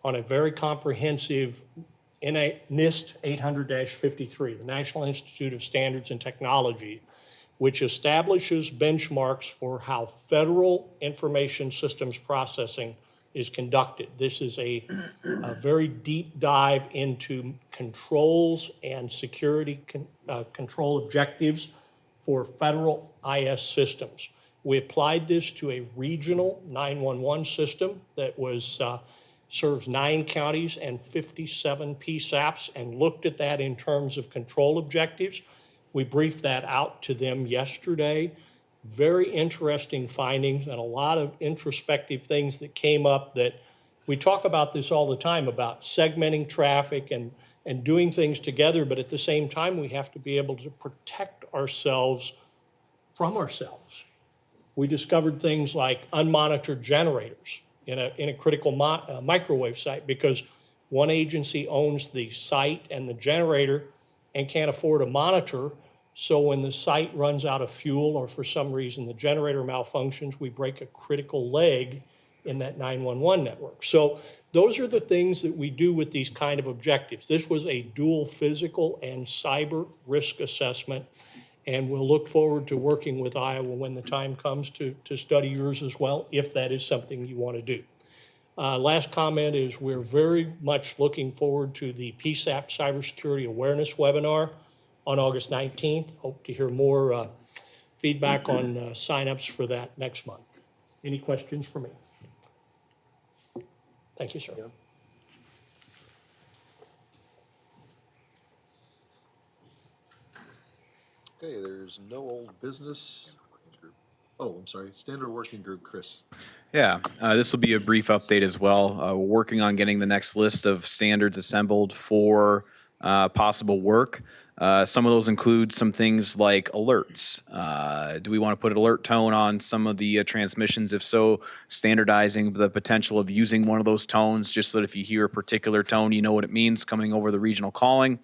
on a very comprehensive NIST 800-53, the National Institute of Standards and Technology, which establishes benchmarks for how federal information systems processing is conducted. This is a very deep dive into controls and security control objectives for federal IS systems. We applied this to a regional 911 system that serves 9 counties and 57 PSAPs and looked at that in terms of control objectives. We briefed that out to them yesterday. Very interesting findings and a lot of introspective things that came up that we talk about this all the time about segmenting traffic and doing things together, but at the same time, we have to be able to protect ourselves from ourselves. We discovered things like unmonitored generators in a critical microwave site because one agency owns the site and the generator and can't afford a monitor. So when the site runs out of fuel or for some reason the generator malfunctions, we break a critical leg in that 911 network. So those are the things that we do with these kind of objectives. This was a dual physical and cyber risk assessment, and we'll look forward to working with Iowa when the time comes to study yours as well, if that is something you want to do. Last comment is we're very much looking forward to the PSAP Cybersecurity Awareness webinar on August 19th. Hope to hear more feedback on signups for that next month. Any questions for me? Thank you, sir. Yeah. Okay, there's no old business. Oh, I'm sorry, standard working group, Chris. Yeah, this will be a brief update as well. We're working on getting the next list of standards assembled for possible work. Some of those include some things like alerts. Do we want to put an alert tone on some of the transmissions? If so, standardizing the potential of using one of those tones just so that if you hear a particular tone, you know what it means coming over the regional calling.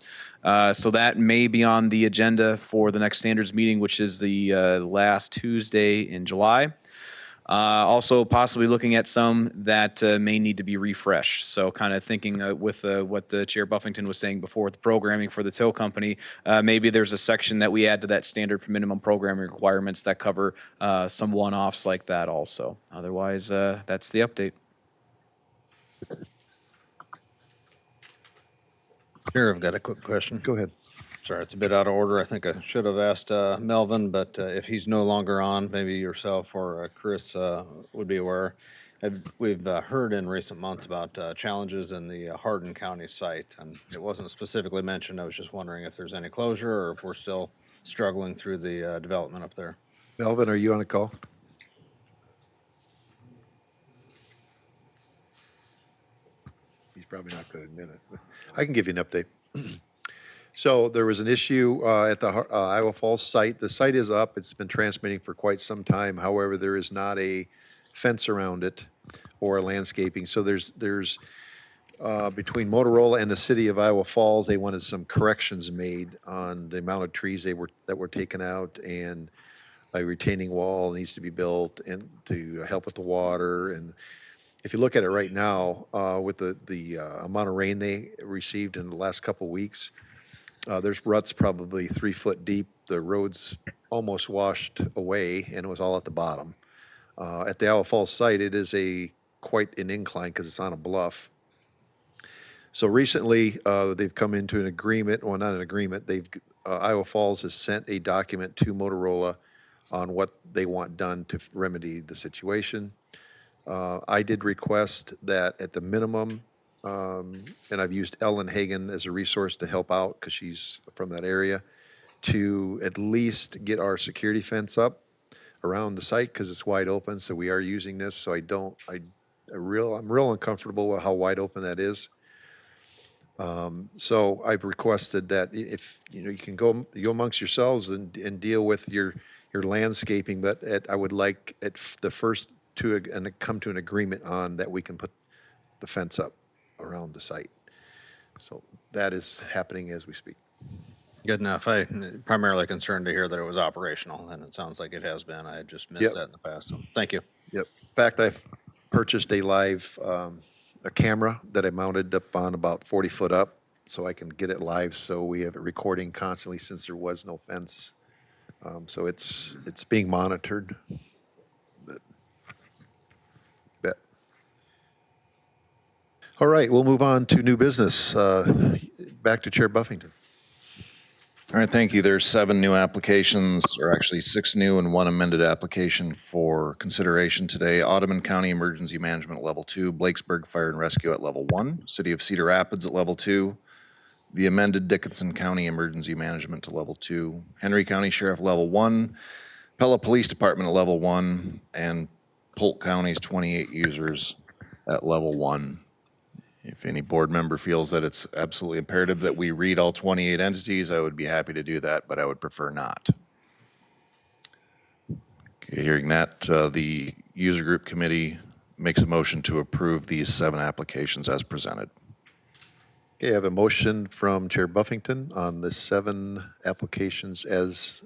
So that may be on the agenda for the next standards meeting, which is the last Tuesday in July. Also possibly looking at some that may need to be refreshed. So kind of thinking with what the Chair Buffington was saying before with the programming for the tow company, maybe there's a section that we add to that standard for minimum programming requirements that cover some one-offs like that also. Otherwise, that's the update. Chair, I've got a quick question. Go ahead. Sorry, it's a bit out of order. I think I should have asked Melvin, but if he's no longer on, maybe yourself or Chris would be aware. We've heard in recent months about challenges in the Hardin County site, and it wasn't specifically mentioned. I was just wondering if there's any closure or if we're still struggling through the development up there. Melvin, are you on a call? He's probably not going to admit it. I can give you an update. So there was an issue at the Iowa Falls site. The site is up. It's been transmitting for quite some time. However, there is not a fence around it or landscaping. So there's between Motorola and the city of Iowa Falls, they wanted some corrections made on the amount of trees that were taken out, and a retaining wall needs to be built and to help with the water. And if you look at it right now, with the amount of rain they received in the last couple weeks, there's ruts probably 3 foot deep. The road's almost washed away, and it was all at the bottom. At the Iowa Falls site, it is quite an incline because it's on a bluff. So recently, they've come into an agreement. Well, not an agreement. Iowa Falls has sent a document to Motorola on what they want done to remedy the situation. I did request that at the minimum, and I've used Ellen Hagan as a resource to help out because she's from that area, to at least get our security fence up around the site because it's wide open, so we are using this, so I'm real uncomfortable with how wide open that is. So I've requested that if, you can go amongst yourselves and deal with your landscaping, but I would like at the first and come to an agreement on that we can put the fence up around the site. So that is happening as we speak. Good enough. I primarily concerned to hear that it was operational, and it sounds like it has been. I had just missed Yep. that in the past, so thank you. Yep. In fact, I've purchased a live, a camera that I mounted up on about 40 foot up so I can get it live. So we have it recording constantly since there was no fence. So it's being monitored. Bet. All right, we'll move on to new business. Back to Chair Buffington. All right, thank you. There's 7 new applications, or actually 6 new and 1 amended application for consideration today. Ottoman County Emergency Management at Level 2, Blakesburg Fire and Rescue at Level 1, City of Cedar Rapids at Level 2, the amended Dickinson County Emergency Management to Level 2, Henry County Sheriff Level 1, Pella Police Department at Level 1, and Polk County's 28 users at Level 1. If any board member feels that it's absolutely imperative that we read all 28 entities, I would be happy to do that, but I would prefer not. Okay, hearing that, the user group committee makes a motion to approve these 7 applications as presented. Okay, I have a motion from Chair Buffington on the 7 applications as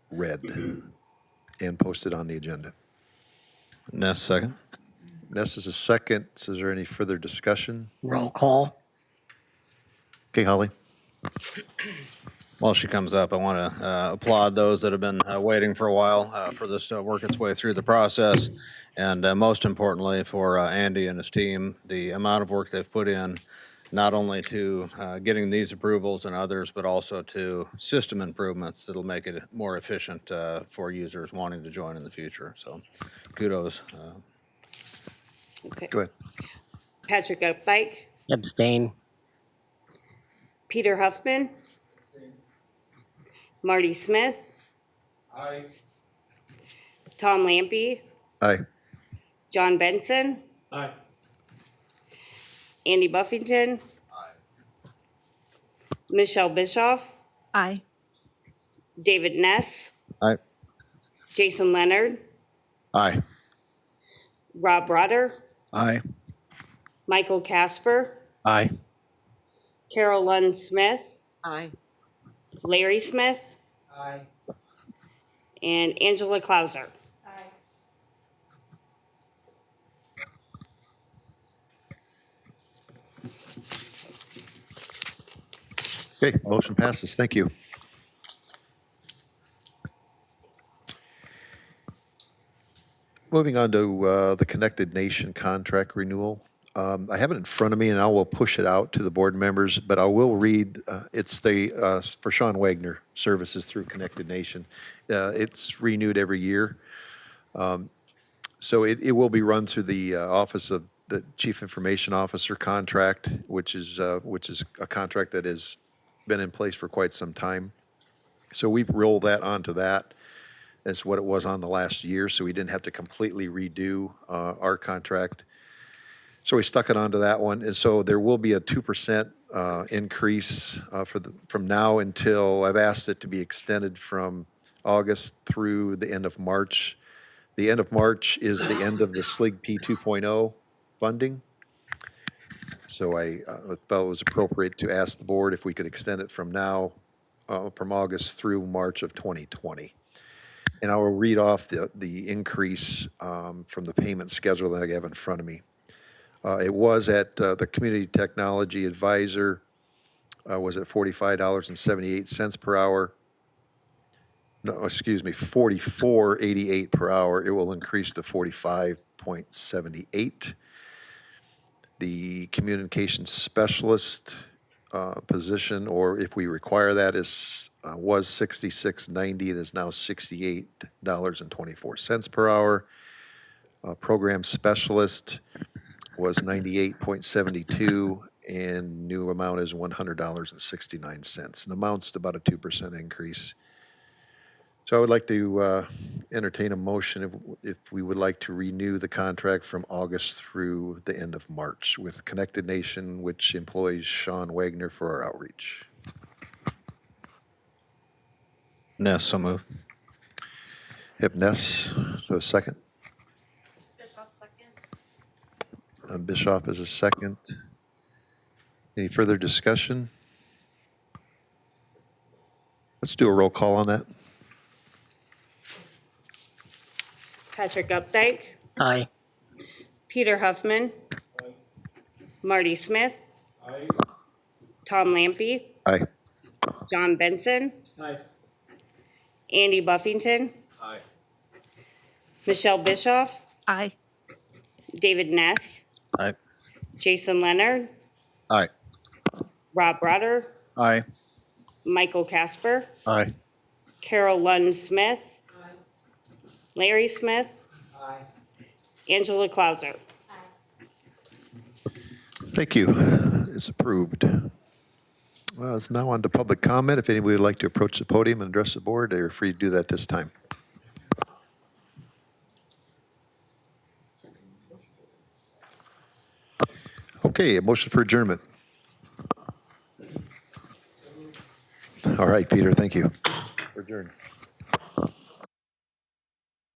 read and posted on the agenda. Ness, second. Ness is a second. So is there any further discussion? Roll call. Okay, Holly. While she comes up, I want to applaud those that have been waiting for a while for this to work its way through the process. And most importantly, for Andy and his team, the amount of work they've put in, not only to getting these approvals and others, but also to system improvements that'll make it more efficient for users wanting to join in the future. So kudos. Okay. Go ahead. Patrick Updike, Abstain. Peter Huffman, Marty Smith, Aye. Tom Lampy, Aye. John Benson, Aye. Andy Buffington, Michelle Bischoff, Aye. David Ness, Aye. Jason Leonard, Aye. Rob Rotter, Aye. Michael Casper, Aye. Carol Lund Smith, Aye. Larry Smith, Aye. and Angela Klauser. Okay, motion passes. Thank you. Moving on to the Connected Nation contract renewal. I have it in front of me, and I will push it out to the board members, but I will read, it's for Sean Wagner, services through Connected Nation. It's renewed every year. So it will be run through the Office of the Chief Information Officer contract, which is a contract that has been in place for quite some time. So we've rolled that onto that. That's what it was on the last year, so we didn't have to completely redo our contract. So we stuck it onto that one, and so there will be a 2% increase from now until, I've asked it to be extended from August through the end of March. The end of March is the end of the SLIG P 2.0 funding. So I felt it was appropriate to ask the board if we could extend it from now, from August through March of 2020. And I will read off the increase from the payment schedule that I have in front of me. It was at the Community Technology Advisor was at $45.78 per hour. No, excuse me, $44.88 per hour. It will increase to $45.78. The communications specialist position, or if we require that, was $66.90. It is now $68.24 per hour. Program specialist was $98.72, and new amount is $100.69. And amounts to about a 2% increase. So I would like to entertain a motion if we would like to renew the contract from August through the end of March with Connected Nation, which employs Sean Wagner for our outreach. Ness, so move. Hip Ness, so a second. Bischoff is a second. Any further discussion? Let's do a roll call on that. Patrick Updike, Aye. Peter Huffman, Marty Smith, Tom Lampy, Aye. John Benson, Aye. Andy Buffington, Aye. Michelle Bischoff, Aye. David Ness, Aye. Jason Leonard, Aye. Rob Broder, Aye. Michael Casper, Aye. Carol Lund Smith, Larry Smith, Angela Clauser. Thank you. It's approved. It's now on to public comment. If anybody would like to approach the podium and address the board, they're free to do that this time. Okay, a motion for adjournment. All right, Peter, thank you. We're adjourned.